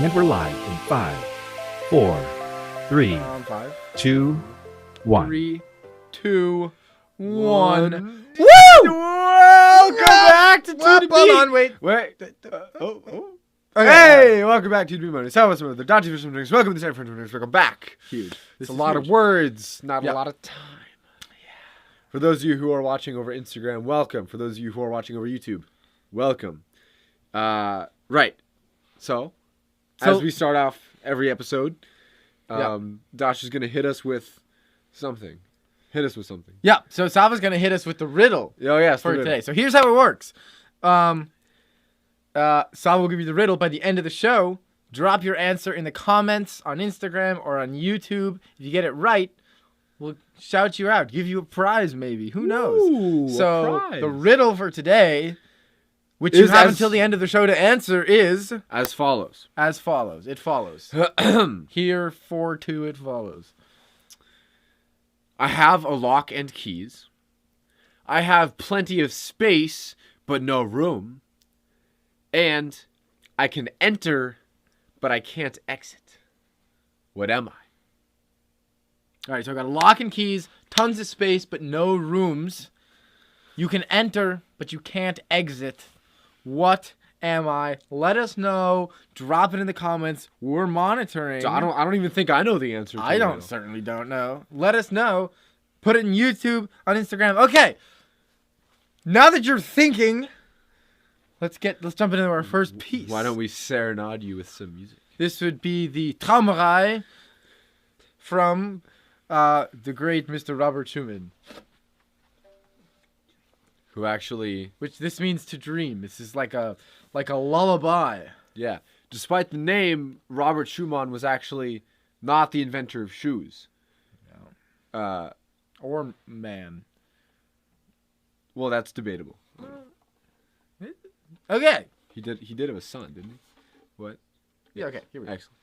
And we're live in 5, 4, 3, 2, 1. 3, 2, 1. Woo! Welcome back to 2 to Hold Beat. on, wait. Hey, welcome back to 2 to Beat. Sava some of the Dacha and Sava. Welcome to the Friends. Welcome back. Huge. It's a lot of words, not a lot of time. For those of you who are watching over Instagram, welcome. For those of you who are watching over YouTube, welcome. Right. So as we start off every episode, Dasha's going to hit us with something. Hit us with something. Yeah, so Sava's going to hit us with the riddle Oh, yes. for today. So here's how it works. Sava will give you the riddle by the end of the show. Drop your answer in the comments on Instagram or on YouTube. If you get it right, we'll shout you out. Give you a prize maybe. Who knows? Ooh, so a prize. the riddle for today, which you have until the end of the show to answer, is as follows. as follows. It follows. Here for two, it follows. I have a lock and keys. I have plenty of space, but no room. And I can enter, but I can't exit. What am I? All right, so I got a lock and keys, tons of space, but no rooms. You can enter, but you can't exit. What am I? Let us know. Drop it in the comments. We're monitoring. So I don't even think I know the answer to I the don't riddle. certainly don't know. Let us know. Put it in YouTube, on Instagram. Okay. Now that you're thinking, let's jump into our first piece. Why don't we serenade you with some music? This would be the Traumerei from the great Mr. Robert Schumann. Who actually, Which this means to dream. This is like a lullaby. yeah. Despite the name, Robert Schumann was actually not the inventor of shoes. No. Or man. Well, that's debatable. Okay. He did have a son, didn't he? What? Yeah, okay. Here we go. Excellent.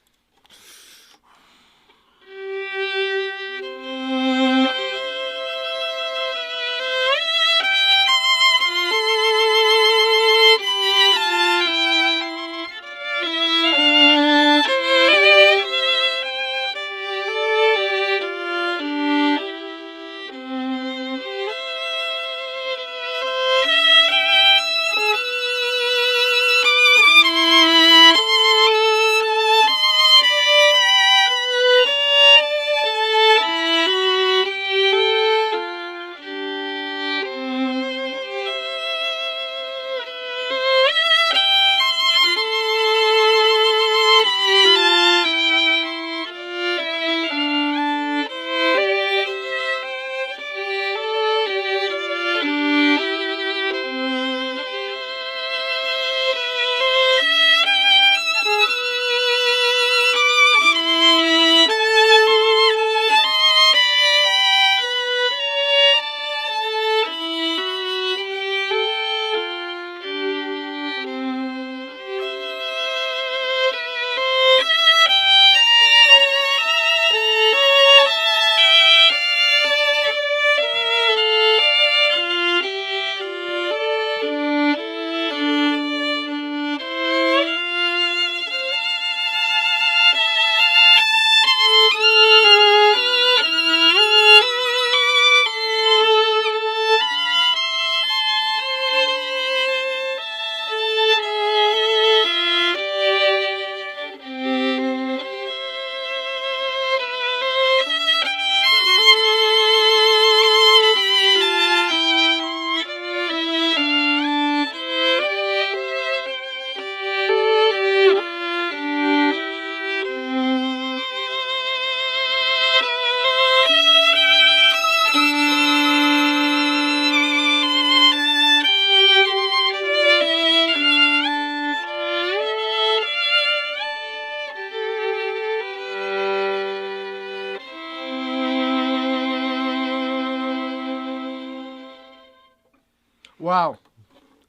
Wow.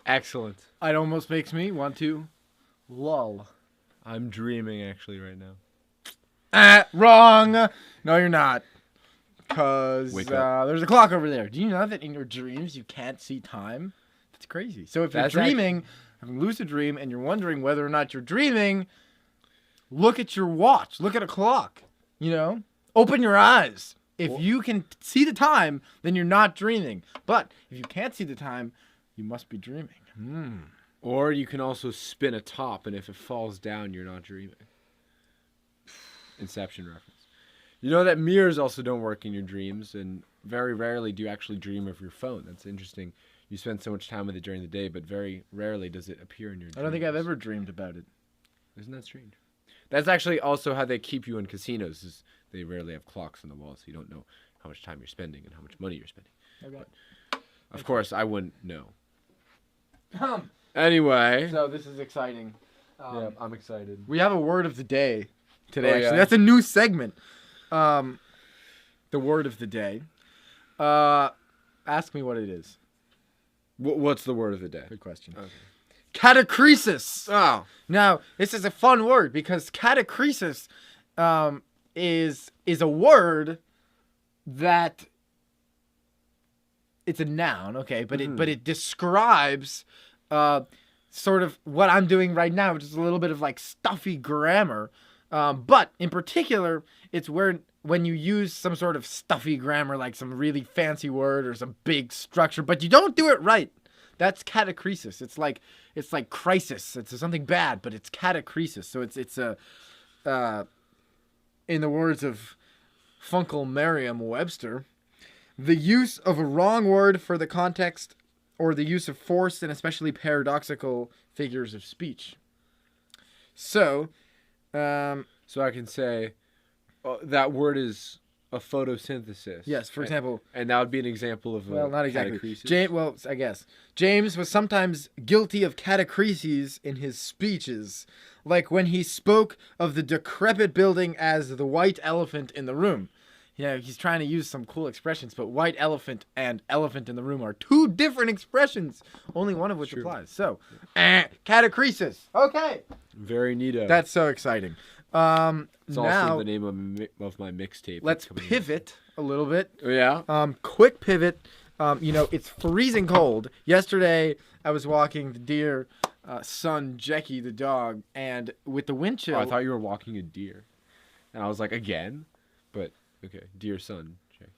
Excellent. It almost makes me want to lull. I'm dreaming actually right now. Wrong. No, you're not. Because Wake up. there's a clock over there. Do you know that in your dreams you can't see time? That's crazy. So if you're That's dreaming, having a lucid dream, and you're wondering whether or not you're dreaming, look at your watch. Look at a clock. You know? Open your eyes. If you can see the time, then you're not dreaming. But if you can't see the time, you must be dreaming. Or you can also spin a top, and if it falls down, you're not dreaming. Inception reference. You know that mirrors also don't work in your dreams, and very rarely do you actually dream of your phone. That's interesting. You spend so much time with it during the day, but very rarely does it appear in your dreams. I don't think I've ever dreamed about it. Isn't that strange? That's actually also how they keep you in casinos. Is they rarely have clocks on the wall, so you don't know how much time you're spending and how much money you're spending. Okay. But, of course, I wouldn't know. Anyway. So this is exciting. Yeah, I'm excited. We have a word of the day today, actually. Yeah. That's a new segment. The word of the day. Ask me what it is. What's the word of the day? Good question. Okay. Catachresis. Oh. Now, this is a fun word because catachresis is a word that it's a noun, okay, but it describes sort of what I'm doing right now, which is a little bit of like stuffy grammar. But in particular, it's when you use some sort of stuffy grammar, like some really fancy word or some big structure, but you don't do it right. That's catachresis. It's like crisis. It's something bad, but it's catachresis. So it's a in the words of Funkle Merriam-Webster, the use of a wrong word for the context or the use of forced and especially paradoxical figures of speech. So I can say that word is a photosynthesis. Yes, for example. And that would be an example of not exactly. catachresis. I guess. James was sometimes guilty of catachreses in his speeches, like when he spoke of the decrepit building as the white elephant in the room. Yeah, he's trying to use some cool expressions, but white elephant and elephant in the room are two different expressions, only one of which applies. So, catachresis. Okay. Very neato. That's so exciting. It's also the name of my mixtape. Let's pivot a little bit. Yeah. Quick pivot. It's freezing cold. Yesterday, I was walking the dear son, Jackie, the dog, and with the wind chill. Oh, I thought you were walking a deer. And I was like, again? But, okay. Dear son, Jackie.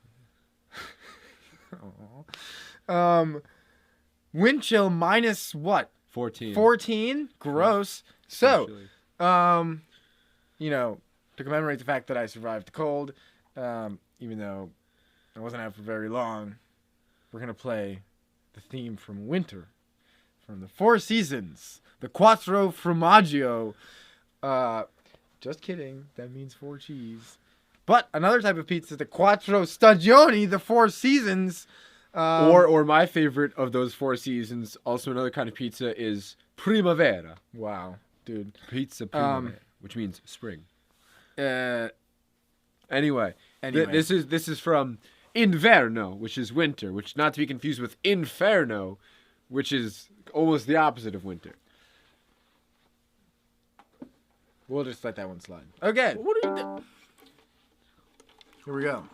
Wind chill minus what? 14. 14? Gross. So, to commemorate the fact that I survived the cold, even though I wasn't out for very long, we're going to play the theme from winter, from the Four Seasons, the Quattro Formaggio. Just kidding. That means 4 cheese. But another type of pizza, the Quattro Stagioni, the 4 Seasons. Or my favorite of those 4 seasons, also another kind of pizza, is Primavera. Wow, dude. Pizza Primavera, which means spring. Anyway. This is from Inverno, which is winter, which not to be confused with Inferno, which is almost the opposite of winter. We'll just let that one slide. Okay. What are you doing? Here we go.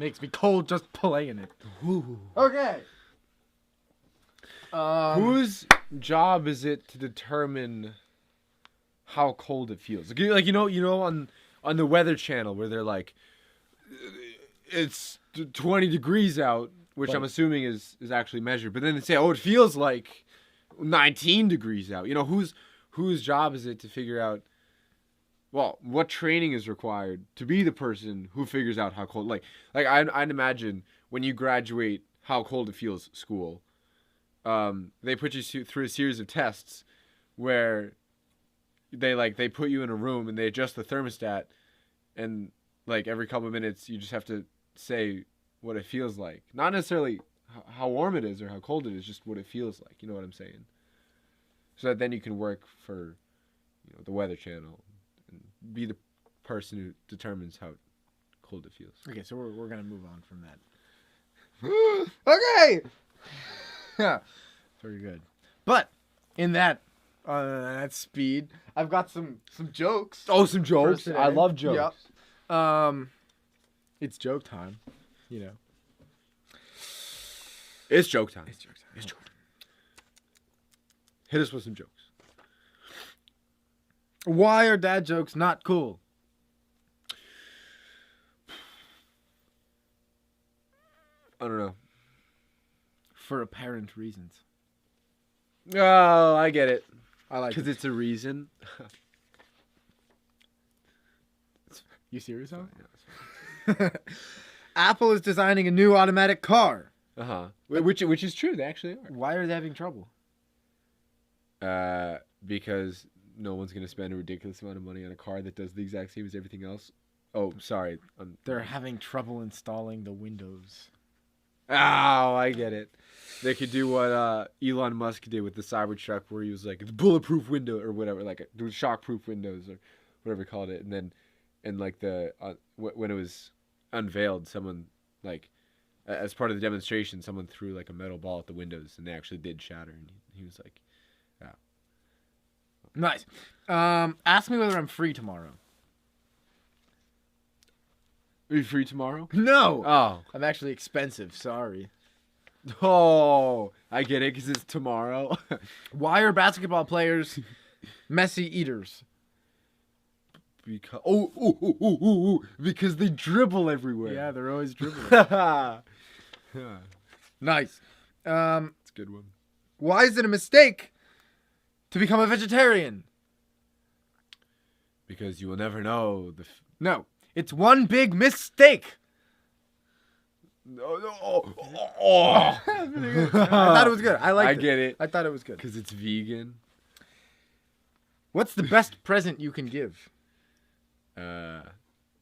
makes me cold just playing it. Ooh. Okay. Whose job is it to determine how cold it feels? Like on the Weather Channel where they're like, it's 20 degrees out, which I'm assuming is actually measured. But then they say, oh, it feels like 19 degrees out. Whose job is it to figure out? Well, what training is required to be the person who figures out how cold? Like I'd imagine when you graduate, how cold it feels school. They put you through a series of tests where they put you in a room and they adjust the thermostat, and like every couple of minutes you just have to say what it feels like. Not necessarily how warm it is or how cold it is, just what it feels like. You know what I'm saying? So that then you can work for, the Weather Channel and be the person who determines how cold it feels. Okay, so we're gonna move on from that. Okay. Yeah, very good. But in that speed, I've got some jokes. Oh, some jokes! I love jokes. Yep. It's joke time. It's joke time. It's joke time. It's joke time. Hit us with some jokes. Why are dad jokes not cool? I don't know. For apparent reasons. Oh, I get it. I like it. Because it's a reason. You serious, huh? Yeah, Apple is designing a new automatic car. Which is true. They actually are. Why are they having trouble? Because no one's going to spend a ridiculous amount of money on a car that does the exact same as everything else. Oh, sorry. They're having trouble installing the Windows. Oh, I get it. They could do what Elon Musk did with the Cybertruck, where he was like, it's bulletproof window or whatever, like shockproof windows or whatever he called it. And then, when it was unveiled, someone as part of the demonstration, someone threw like a metal ball at the windows, and they actually did shatter. And he was like, "Yeah, nice." Ask me whether I'm free tomorrow. Are you free tomorrow? No. Oh. I'm actually expensive. Sorry. Oh, I get it, because it's tomorrow. Why are basketball players messy eaters? Because they dribble everywhere. Yeah, they're always dribbling. Yeah. Nice. It's a good one. Why is it a mistake to become a vegetarian? Because you will never know No, it's one big mistake. No. I thought it was good. I get it. I thought it was good. Because it's vegan. What's the best present you can give?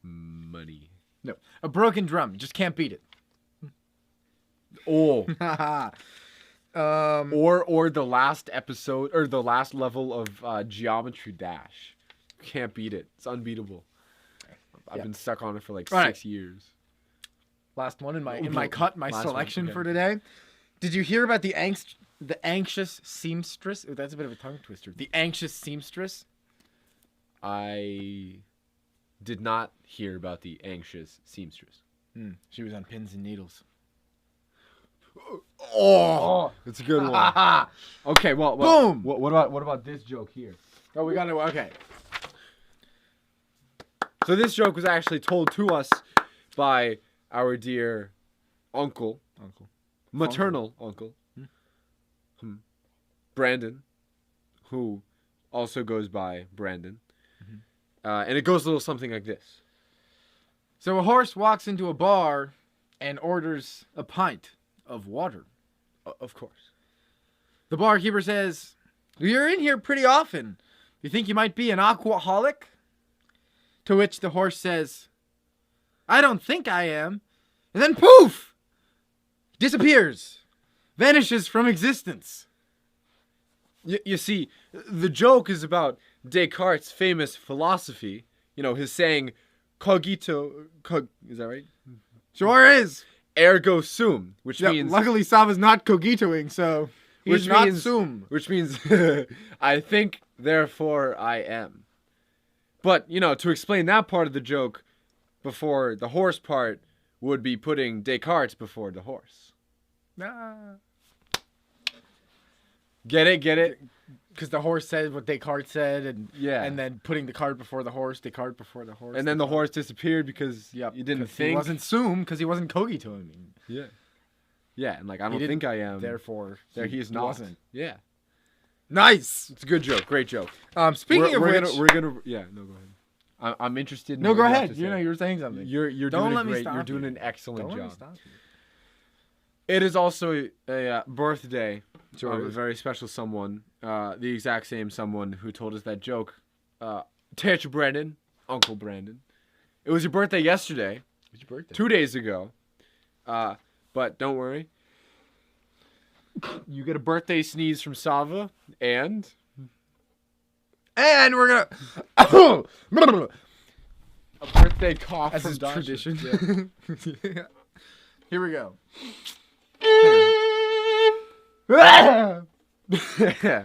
Money. No, a broken drum. You just can't beat it. Oh. Or the last episode or the last level of Geometry Dash. Can't beat it. It's unbeatable. I've been stuck on it for like 6 years. Last one in my selection one, okay. for today. Did you hear about the anxious seamstress? Oh, that's a bit of a tongue twister. The anxious seamstress. I did not hear about the anxious seamstress. She was on pins and needles. Oh, that's a good one. Okay, well, boom. What about this joke here? Oh, we got it. Okay. So this joke was actually told to us by our dear maternal uncle, Brandon, who also goes by Brandon. And it goes a little something like this. So a horse walks into a bar and orders a pint of water. Of course. The barkeeper says, "You're in here pretty often. You think you might be an aquaholic?" To which the horse says, "I don't think I am." And then poof! Disappears. Vanishes from existence. You see, the joke is about Descartes' famous philosophy. His saying, is that right? Sure is. Ergo sum, which means... Luckily, Sava's not cogitoing, so he's not sum. Which means, I think, therefore I am. But, to explain that part of the joke before the horse part, would be putting Descartes before the horse. Get it? Because the horse said what Descartes said, and Yeah. and then putting the cart before the horse, Descartes before the horse. And then the horse disappeared because you didn't think. He wasn't Sum because he wasn't Kogi to him. Yeah. Yeah, and like I don't didn't- think I am. Therefore, He's not. wasn't. Yeah. Nice. It's a good joke. Great joke. Speaking of which, we're gonna. Yeah. No, go ahead. I'm interested. In no, what go you have ahead. to You say. were saying something. You're Don't doing let me great. stop You're doing you. an excellent Don't let me job. stop you. It is also a birthday Sure of a is. very special someone. The exact same someone who told us that joke. Teacher Brandon, Uncle Brandon. It was your birthday yesterday. It's your birthday. 2 days ago. But don't worry. You get a birthday sneeze from Sava, and we're gonna. a birthday cough As from is Dacha. tradition. Yeah. Here we go. Yeah.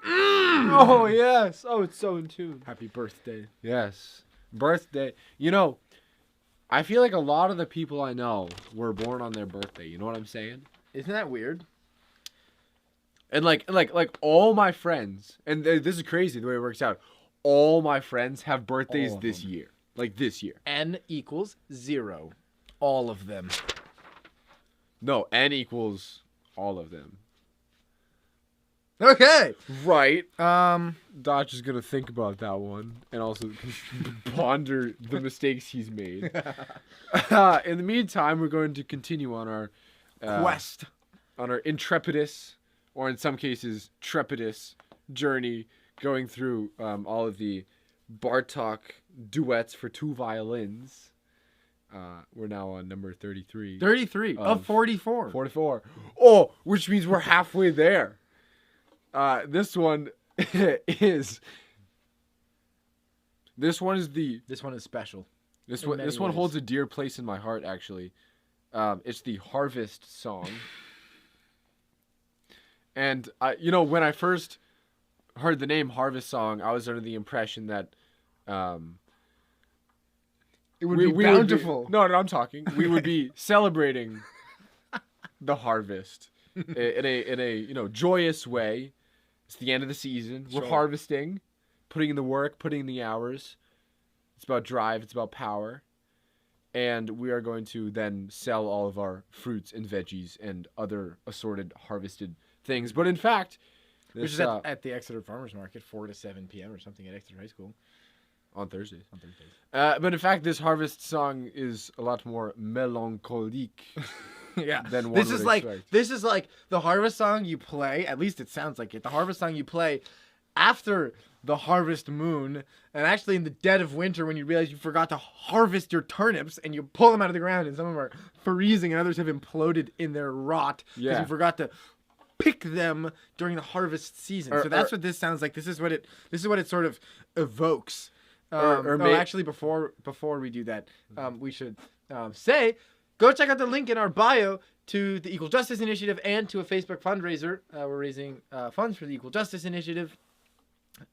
Oh yes. Oh, it's so in tune. Happy birthday. Yes. Birthday. You know, I feel like a lot of the people I know were born on their birthday. You know what I'm saying? Isn't that weird? And like all my friends, and this is crazy the way it works out. All my friends have birthdays All of this them. year. Like this year. N equals 0. All of them. No, n equals all of them. Okay. Right. Um. Dodge is gonna think about that one and also ponder the mistakes he's made. In the meantime, we're going to continue on our Quest. on our intrepidous, or in some cases, trepidous journey, going through all of the Bartók duets for 2 violins. We're now on number 33. 33 of 44. 44. Oh, which means we're halfway there. This one is. This one is the. This one is special. This in one. many This one ways. holds a dear place in my heart. Actually, it's the Harvest song. And when I first heard the name Harvest Song, I was under the impression that. It would be bountiful. No, I'm talking. We would be celebrating the harvest in a joyous way. It's the end of the season. We're Sure. harvesting, putting in the work, putting in the hours. It's about drive. It's about power. And we are going to then sell all of our fruits and veggies and other assorted harvested things. But in fact, Which this, is at the Exeter Farmers Market, 4 to 7 p.m. or something at Exeter High School. on Thursdays. On Thursdays. But in fact, this harvest song is a lot more melancholique. Yeah. Than one This would is like expect. the harvest song you play, at least it sounds like it. The harvest song you play after the harvest moon, and actually in the dead of winter when you realize you forgot to harvest your turnips and you pull them out of the ground and some of them are freezing and others have imploded in their rot because Yeah. you forgot to pick them during the harvest season. So that's what this sounds like. This is what it sort of evokes. Actually, before we do that, we should say, go check out the link in our bio to the Equal Justice Initiative and to a Facebook fundraiser. We're raising funds for the Equal Justice Initiative.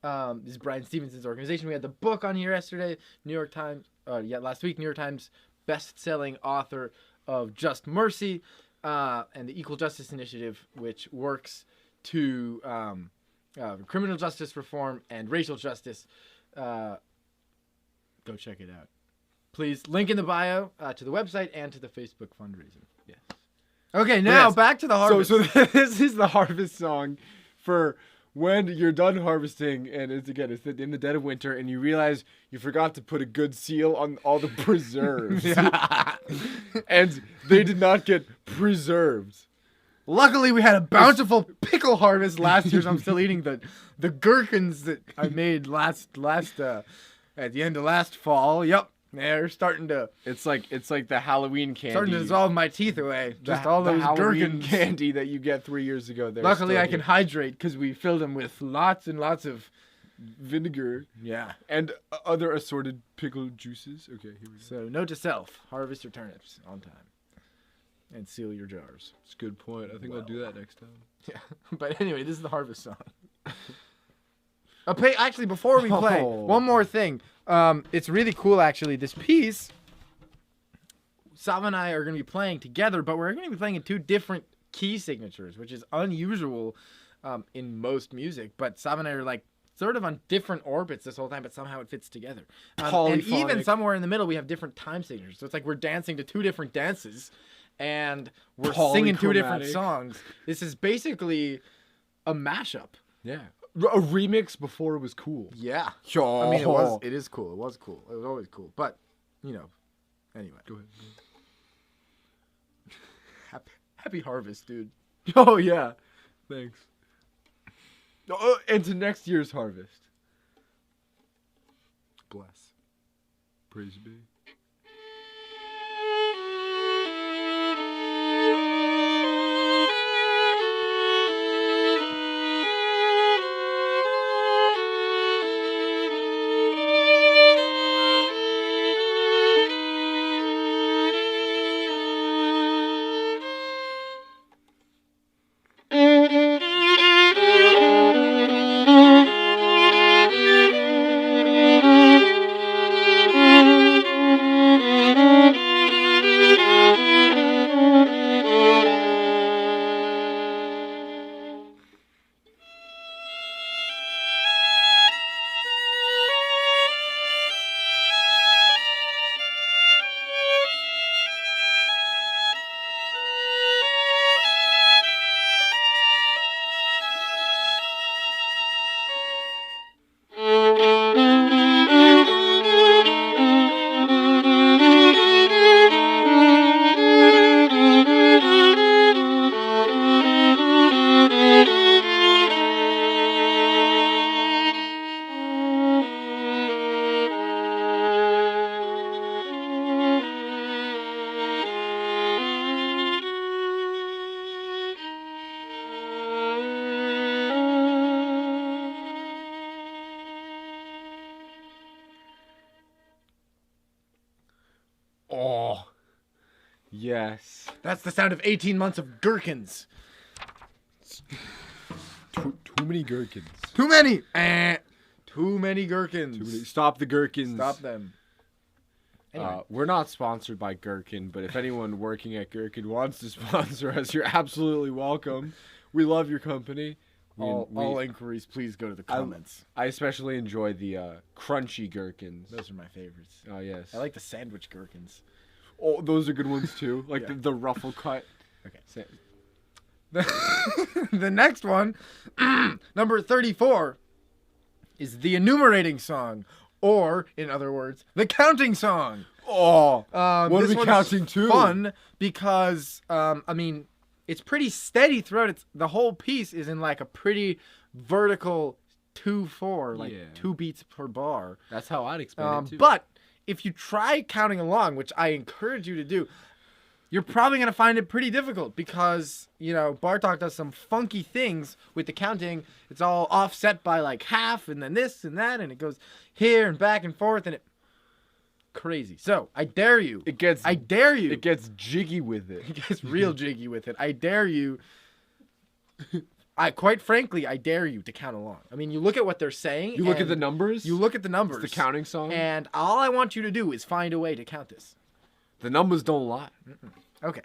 This is Brian Stevenson's organization. We had the book on here yesterday. Last week, New York Times best-selling author of Just Mercy, and the Equal Justice Initiative, which works to criminal justice reform and racial justice. Go check it out. Please, link in the bio to the website and to the Facebook fundraiser. Yes. Okay, now Yes. back to the harvest. So this is the harvest song for when you're done harvesting, and it's in the dead of winter, and you realize you forgot to put a good seal on all the preserves, and they did not get preserved. Luckily, we had a bountiful pickle harvest last year, so I'm still eating the gherkins that I made last at the end of last fall. Yep, they're starting to It's like the Halloween candy. starting to dissolve my teeth away. Just all the those Halloween gherkins. candy that you get 3 years ago. Luckily, I can hydrate because we filled them with lots and lots of vinegar and other assorted pickled juices. Okay, here we go. So, note to self: harvest your turnips on time, and seal your jars. That's a good point. I think I'll do that next time. Yeah, but anyway, this is the harvest song. Actually, before we play, one more thing. It's really cool, actually. This piece, Sava and I are going to be playing together, but we're going to be playing in 2 different key signatures, which is unusual in most music. But Sava and I are like sort of on different orbits this whole time, but somehow it fits together. And even somewhere in the middle, we have different time signatures. So it's like we're dancing to 2 different dances, and we're singing 2 different songs. This is basically a mashup. Yeah. A remix before it was cool. Yeah. I mean, it is cool. It was cool. It was always cool. But, anyway. Go ahead. Happy harvest, dude. Oh, yeah. Thanks. And to next year's harvest. Bless. Praise be. Oh, yes. That's the sound of 18 months of gherkins. Too many gherkins. Too many. Too many gherkins. Stop the gherkins. Stop them. Anyway. We're not sponsored by Gherkin, but if anyone working at Gherkin wants to sponsor us, you're absolutely welcome. We love your company. All inquiries, please go to the comments. I especially enjoy the crunchy gherkins. Those are my favorites. Oh, yes. I like the sandwich gherkins. Oh, those are good ones, too. Like the ruffle cut. Okay. The next one, number 34, is the enumerating song. Or, in other words, the counting song. Oh, what are we counting to? Fun because, it's pretty steady throughout. The whole piece is in like a pretty vertical 2/4, like 2 beats per bar. That's how I'd explain it too. But if you try counting along, which I encourage you to do, you're probably going to find it pretty difficult because, Bartok does some funky things with the counting. It's all offset by like half and then this and that, and it goes here and back and forth, and crazy. So, I dare you. I dare you. It gets jiggy with it. It gets real jiggy with it. I dare you. Quite frankly, I dare you to count along. I mean, you look at what they're saying. You look at the numbers? You look at the numbers. It's the counting song? And all I want you to do is find a way to count this. The numbers don't lie. Okay.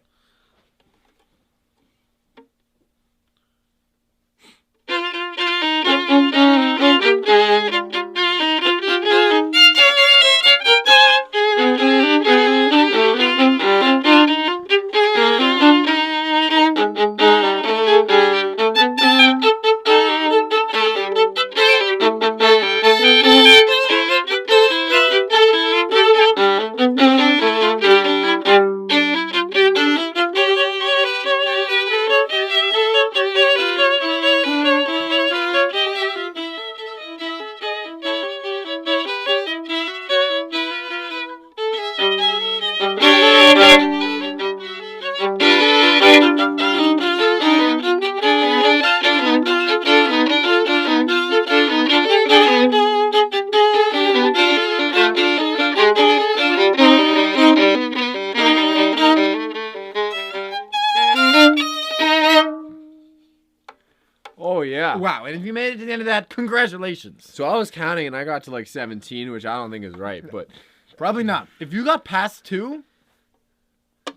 yeah. Wow. And if you made it to the end of that, congratulations. So I was counting and I got to like 17, which I don't think is right, but Probably not. If you got past 2,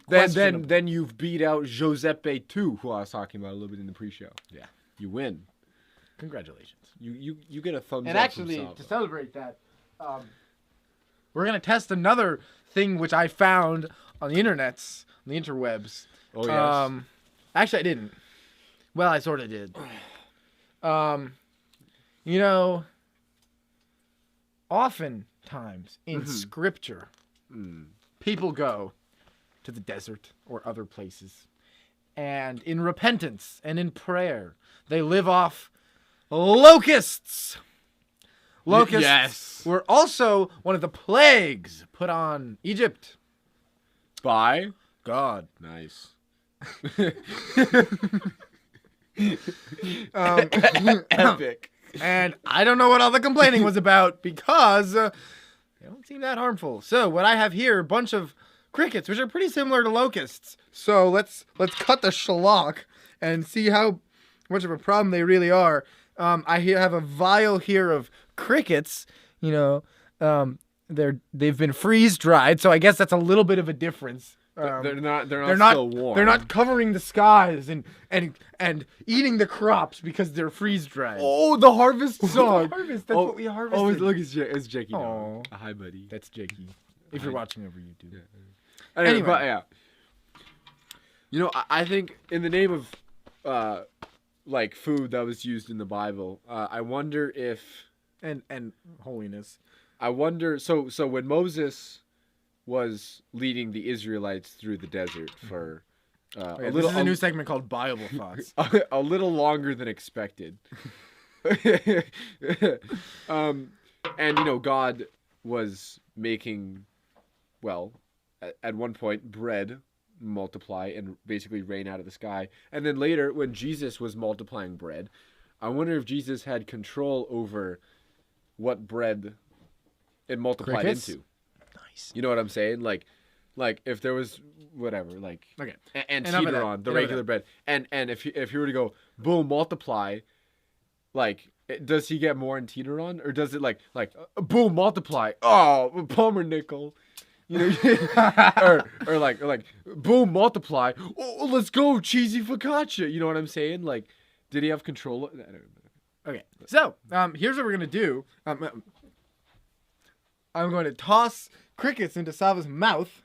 then you've beat out Giuseppe too, who I was talking about a little bit in the pre-show. Yeah. You win. Congratulations. You get a thumbs And up. actually, from Sava. to celebrate that, we're going to test another thing which I found on the internets, on the interwebs. Oh, yes. Actually, I didn't. Well, I sort of did. You know, oftentimes in scripture, people go to the desert or other places, and in repentance and in prayer, they live off locusts. Locusts yes. were also one of the plagues put on Egypt By God. nice. Epic. And I don't know what all the complaining was about because they don't seem that harmful. So what I have here, a bunch of crickets, which are pretty similar to locusts. So let's cut the shellac and see how much of a problem they really are. I have a vial here of crickets. You know, they've been freeze dried, so I guess that's a little bit of a difference. They're not still warm. They're not covering the skies and eating the crops because they're freeze dried. Oh, the harvest song. Harvest. That's what we harvested. Oh, look, it's Jakey. Aw. Hi, buddy. That's Jakey. If you're watching over YouTube. Yeah. Anyway, but yeah. You know, I think in the name of like food that was used in the Bible, I wonder if And holiness. I wonder. So when Moses was leading the Israelites through the desert for Okay, this is a new segment called Bible Thoughts. a little longer than expected. And you know, God was making, well, at one point, bread multiply and basically rain out of the sky. And then later, when Jesus was multiplying bread, I wonder if Jesus had control over what bread it multiplied Crickets? into. Nice. You know what I'm saying? Like if there was whatever, like Okay. and Enough of that. on the Enough of regular bread, and if you were to go boom multiply, like does he get more in on, or does it like boom multiply? Oh, pumpernickel. You know, or like boom multiply. Oh, let's go cheesy focaccia. You know what I'm saying? Like, did he have control? I don't know. Okay. So, here's what we're going to do. I'm going to toss crickets into Sava's mouth.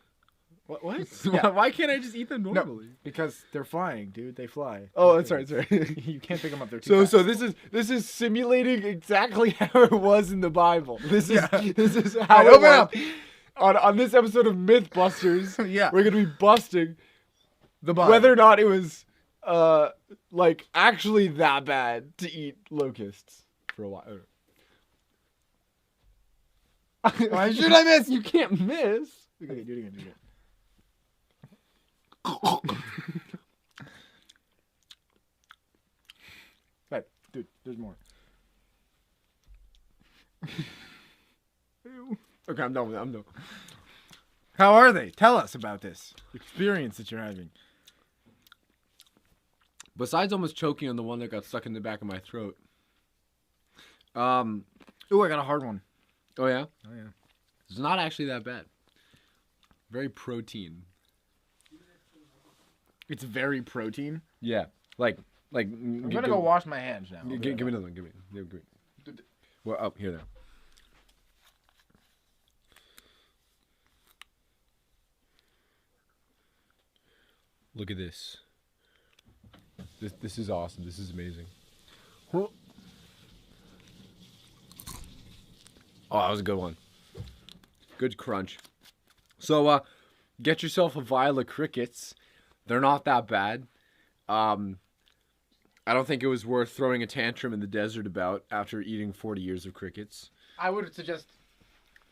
What? Yeah. Why can't I just eat them normally? No, because they're flying, dude. They fly. Oh, that's right. Sorry. You can't pick them up. They're too So fast. this is simulating exactly how it was in the Bible. This is how Right, it open was. up. On this episode of Mythbusters. Yeah. We're gonna be busting The Bible. whether or not it was like actually that bad to eat locusts for a while. Why should I miss? You can't miss. Okay, do it again. Do it again. Right, dude, there's more. Okay, I'm done with it. I'm done. How are they? Tell us about this experience that you're having. Besides almost choking on the one that got stuck in the back of my throat. Ooh, I got a hard one. Oh yeah? Oh yeah. It's not actually that bad. Very protein. It's very protein. Yeah. Like I'm gonna go wash my hands now. Give me another one. Give me. Well, up here, there. Look at this. This is awesome. This is amazing. Oh, that was a good one. Good crunch. So, get yourself a vial of crickets. They're not that bad. I don't think it was worth throwing a tantrum in the desert about after eating 40 years of crickets. I would suggest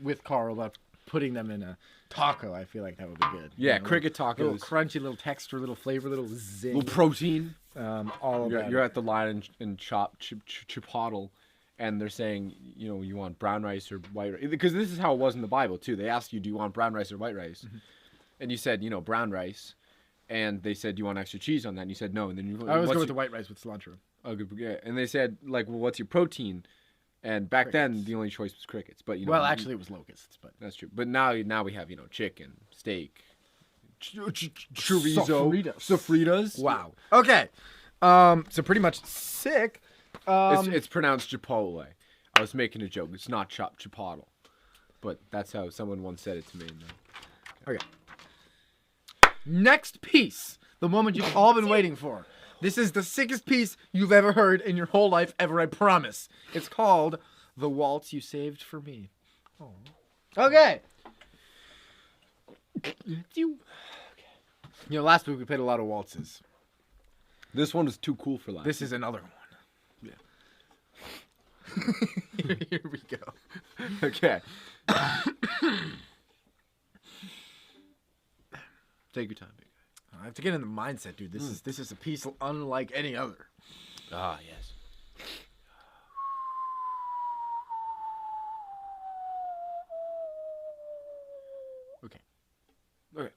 with Carl that putting them in a taco. I feel like that would be good. Yeah, You know, cricket tacos. little crunchy, little texture, little flavor, little zing. Little protein. All of You're at the line in Chipotle, and they're saying, you know, you want brown rice or white rice. Because this is how it was in the Bible, too. They asked you, do you want brown rice or white rice? Mm-hmm. And you said, you know, brown rice. And they said, do you want extra cheese on that? And you said no. And then you I always go with the white rice with cilantro. Oh, good. Yeah. And they said, like, well, what's your protein? And back then, the only choice was crickets. But you know, Well, actually, it was locusts, but that's true. But now we have chicken, steak, chorizo, sofritas. Wow. Okay. So pretty much sick. It's pronounced Chipotle. I was making a joke. It's not Chipotle, but that's how someone once said it to me. Okay. Next piece, the moment you've all been waiting for. This is the sickest piece you've ever heard in your whole life ever, I promise. It's called The Waltz You Saved for Me. Oh. Okay. You know, last week we played a lot of waltzes. This one was too cool for last. This is another one. Yeah. Here we go. Okay. Take your time, big guy. I have to get in the mindset, dude. This is a piece unlike any other. Ah, yes. Okay. Okay.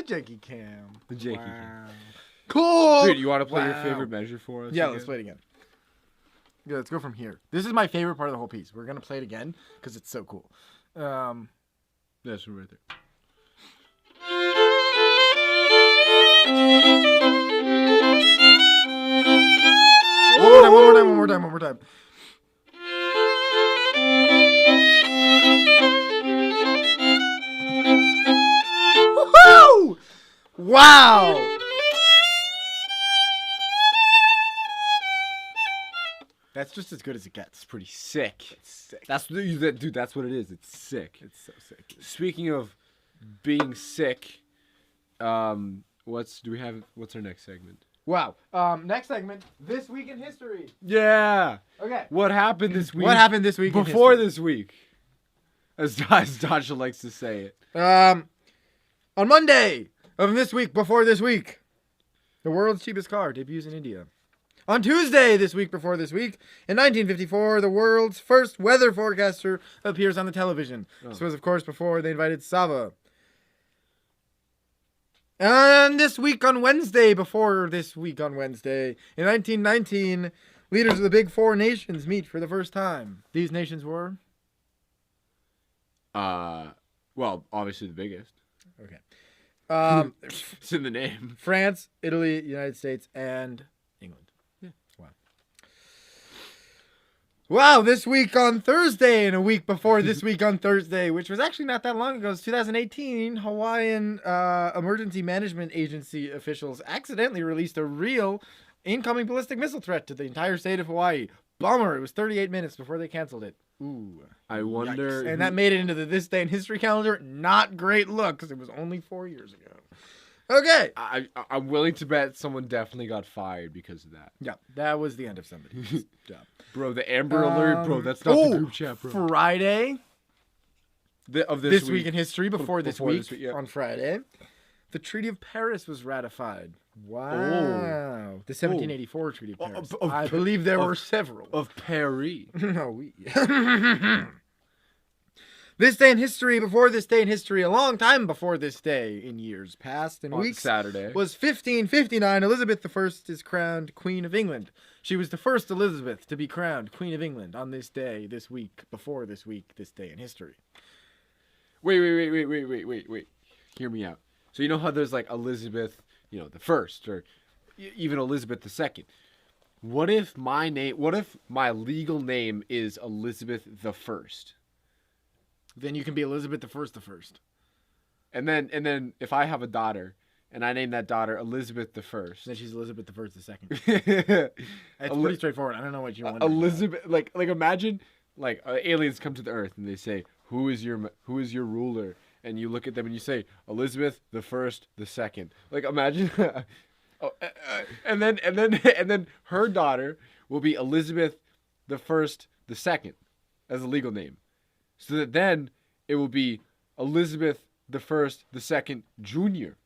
Jakey cam. The Jakey cam. Cool. Dude, you want to play your favorite measure for us? Yeah, again? let's play it again. Yeah, let's go from here. This is my favorite part of the whole piece. We're gonna play it again because it's so cool. That's right there. One more time. Woohoo! Wow! That's just as good as it gets. It's pretty sick. It's sick. Dude, that's what it is. It's sick. It's so sick. Speaking of being sick, what's our next segment? Wow. Next segment, This Week in History. Yeah. Okay. What happened this week? What happened this week before in history? this week? As Dacha likes to say it. On Monday of this week, before this week, the world's cheapest car debuts in India. On Tuesday this week, before this week, in 1954, the world's first weather forecaster appears on the television. Oh. This was, of course, before they invited Sava. And this week on Wednesday, before this week on Wednesday, in 1919, leaders of the big four nations meet for the first time. These nations were? Well, obviously the biggest. Okay. It's in the name. France, Italy, United States, and England. Yeah. Wow. Wow, this week on Thursday and a week before this week on Thursday, which was actually not that long ago, it's 2018, Hawaiian Emergency Management Agency officials accidentally released a real incoming ballistic missile threat to the entire state of Hawaii. Bummer, it was 38 minutes before they canceled it. Ooh. I wonder. Yikes. And that made it into the This Day in History calendar. Not great look, because it was only 4 years ago. Okay. I'm willing to bet someone definitely got fired because of that. Yeah, that was the end of somebody's job. Bro, the Amber Alert, bro. That's not the group chat, bro. Friday Of this week in history, before this Before week, this week, yeah. on Friday, the Treaty of Paris was ratified. Wow. The 1784 Treaty of Paris. I believe there were several. Of Paris. No, we... This day in history, before this day in history, a long time before this day in years past and On weeks, Saturday. was 1559. Elizabeth I is crowned Queen of England. She was the first Elizabeth to be crowned Queen of England on this day, this week, before this week, this day in history. Wait. Hear me out. So you know how there's like Elizabeth, the first, or even Elizabeth the second. What if my legal name is Elizabeth the First? Then you can be Elizabeth the First. And then if I have a daughter and I name that daughter Elizabeth the First, then she's Elizabeth the First the Second. It's pretty straightforward. I don't know what you're wondering. Elizabeth, like imagine aliens come to the Earth and they say, who is your ruler? And you look at them and you say Elizabeth the First the Second. Like imagine, and then her daughter will be Elizabeth the First the Second as a legal name. So that then it will be Elizabeth the First, the Second, Junior.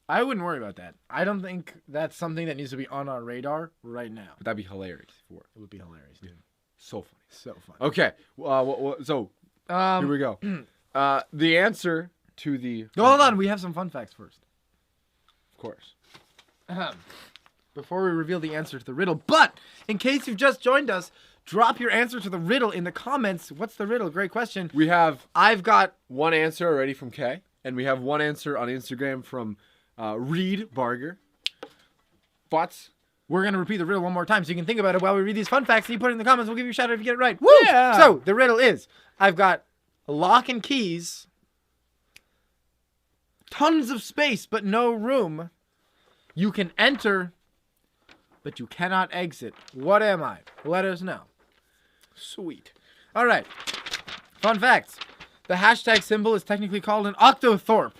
I wouldn't worry about that. I don't think that's something that needs to be on our radar right now. But that'd be hilarious. It would be hilarious, dude. So funny. So funny. Okay. So here we go. The answer to the. Hold on. We have some fun facts first. Of course. Before we reveal the answer to the riddle, but in case you've just joined us, drop your answer to the riddle in the comments. What's the riddle? Great question. I've got one answer already from Kay, and we have one answer on Instagram from Reed Barger. But we're going to repeat the riddle one more time so you can think about it while we read these fun facts and you put it in the comments. We'll give you a shout out if you get it right. Woo! Yeah. So the riddle is, I've got a lock and keys, tons of space but no room. You can enter, but you cannot exit. What am I? Let us know. Sweet. All right. Fun facts. The hashtag symbol is technically called an octothorpe.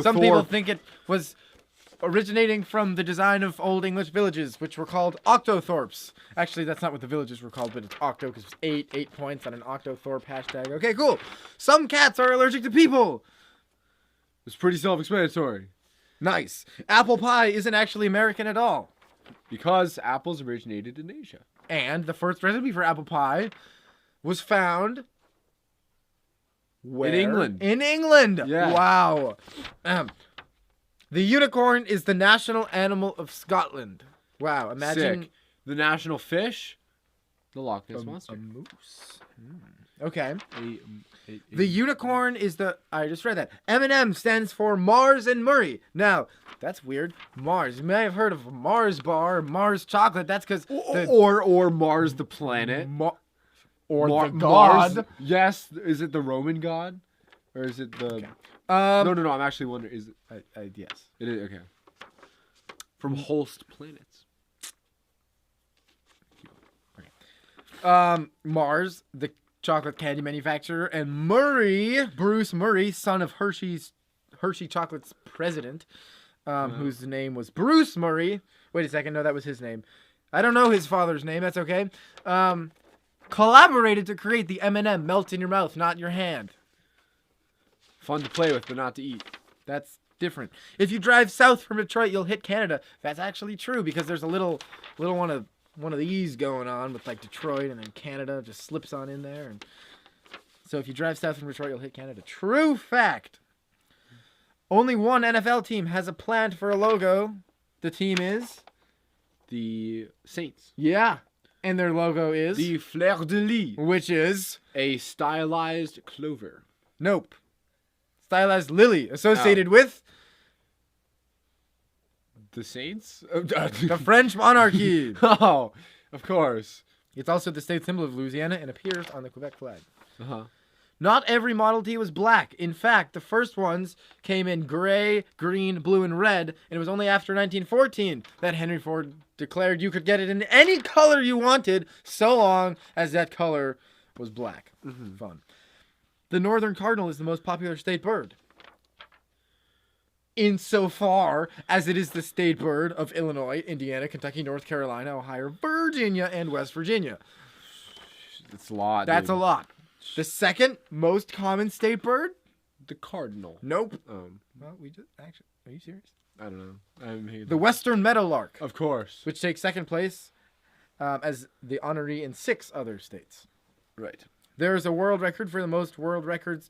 Some people think it was originating from the design of Old English villages, which were called octothorpes. Actually, that's not what the villages were called, but it's octo because it's 8 points on an octothorpe hashtag. Okay, cool. Some cats are allergic to people. It's pretty self-explanatory. Nice. Apple pie isn't actually American at all. Because apples originated in Asia. And the first recipe for apple pie was found... where? In England. In England. Yeah. Wow. The unicorn is the national animal of Scotland. Wow. Imagine... Sick. The national fish? The Loch Ness Monster. A moose. Okay. The unicorn is the... I just read that. M&M stands for Mars and Murray. Now, that's weird. Mars. You may have heard of Mars bar, Mars chocolate. That's because... Or Mars the planet. The god. Mars. Yes. Is it the Roman god? Or is it the... Okay. No. I'm actually wondering. Is it... yes. It is. Okay. From Holst planets. Mars, the chocolate candy manufacturer, and Bruce Murray, son of Hershey Chocolate's president, whose name was Bruce Murray. Wait a second, no, that was his name. I don't know his father's name, that's okay. Collaborated to create the M&M melt in your mouth, not in your hand. Fun to play with, but not to eat. That's different. If you drive south from Detroit, you'll hit Canada. That's actually true because there's a little one of these going on with like Detroit, and then Canada just slips on in there. And so if you drive south from Detroit, you'll hit Canada. True fact. Only one NFL team has a plant for a logo. The team is? The Saints. Yeah. And their logo is? The fleur de lis. Which is? A stylized clover. Nope. Stylized lily. Associated with? The Saints? The French monarchy. Oh, of course. It's also the state symbol of Louisiana and appears on the Quebec flag. Uh-huh. Not every Model T was black. In fact, the first ones came in gray, green, blue, and red, and it was only after 1914 that Henry Ford declared you could get it in any color you wanted, so long as that color was black. Mm-hmm. Fun. The northern cardinal is the most popular state bird, insofar as it is the state bird of Illinois, Indiana, Kentucky, North Carolina, Ohio, Virginia, and West Virginia. It's a lot. That's dude. a lot. The second most common state bird? The cardinal. Nope. Well, we just actually. Are you serious? I don't know. I'm The western meadowlark, Of course. which takes second place as the honoree in 6 other states. Right. There is a world record for the most world records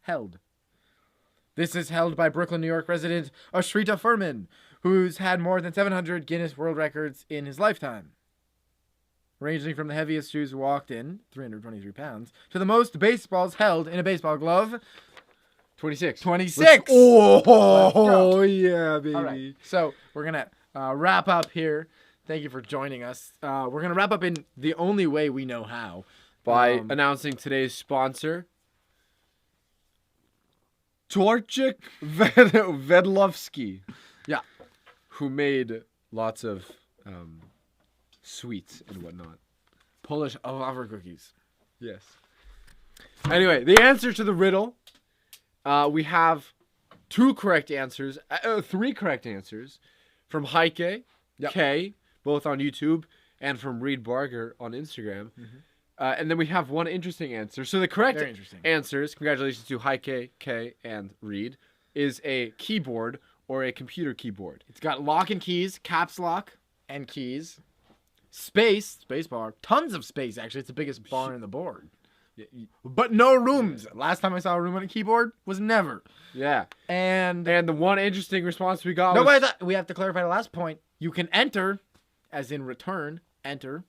held. This is held by Brooklyn, New York resident Ashrita Furman, who's had more than 700 Guinness World Records in his lifetime. Ranging from the heaviest shoes walked in, 323 pounds, to the most baseballs held in a baseball glove, 26. 26! Oh, yeah, baby. All right, so we're going to wrap up here. Thank you for joining us. We're going to wrap up in the only way we know how. By announcing today's sponsor, Torchik Vedlovsky. Yeah. Who made lots of sweets and whatnot. Polish Avava cookies. Yes. Anyway, the answer to the riddle, we have 3 correct answers from Heike, Yep. K, both on YouTube, and from Reed Barger on Instagram. Mm-hmm. And then we have one interesting answer. So the correct Very interesting. answers, congratulations to Heike, K, and Reed, is a keyboard or a computer keyboard. It's got lock and keys, caps lock and keys, space bar, tons of space actually. It's the biggest bar in the board. But no rooms. Last time I saw a room on a keyboard was never. Yeah. And And the one interesting response we got no, was... wait, we have to clarify the last point. You can enter, as in return, enter,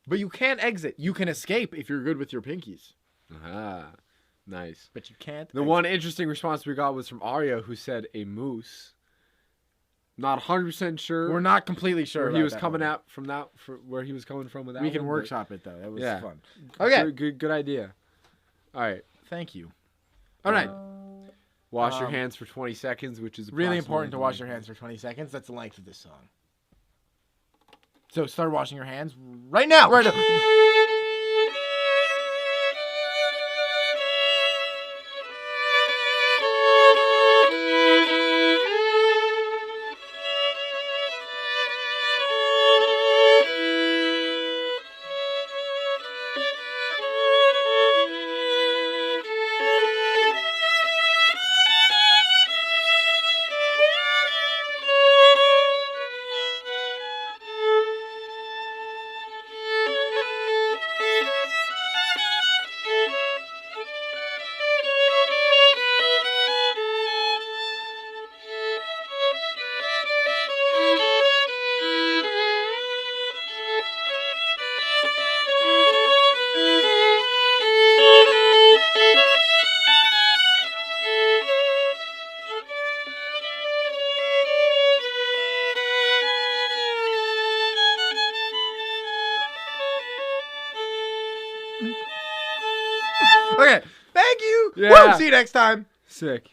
but you can't exit. You can escape if you're good with your pinkies, Ah, nice. but you can't. The one interesting response we got was from Arya, who said a moose. Not 100% sure. We're not completely sure. where he about was that coming one. out from that, for where he was coming from with that. We can one, but workshop it though. That was Yeah. fun. Okay. Good idea. All right. Thank you. All right. Wash your hands for 20 seconds, which is Really important to wash approximately- your hands for 20 seconds. That's the length of this song. So start washing your hands right now. Right now. Okay. Thank you. Yeah. Woo, see you next time. Sick.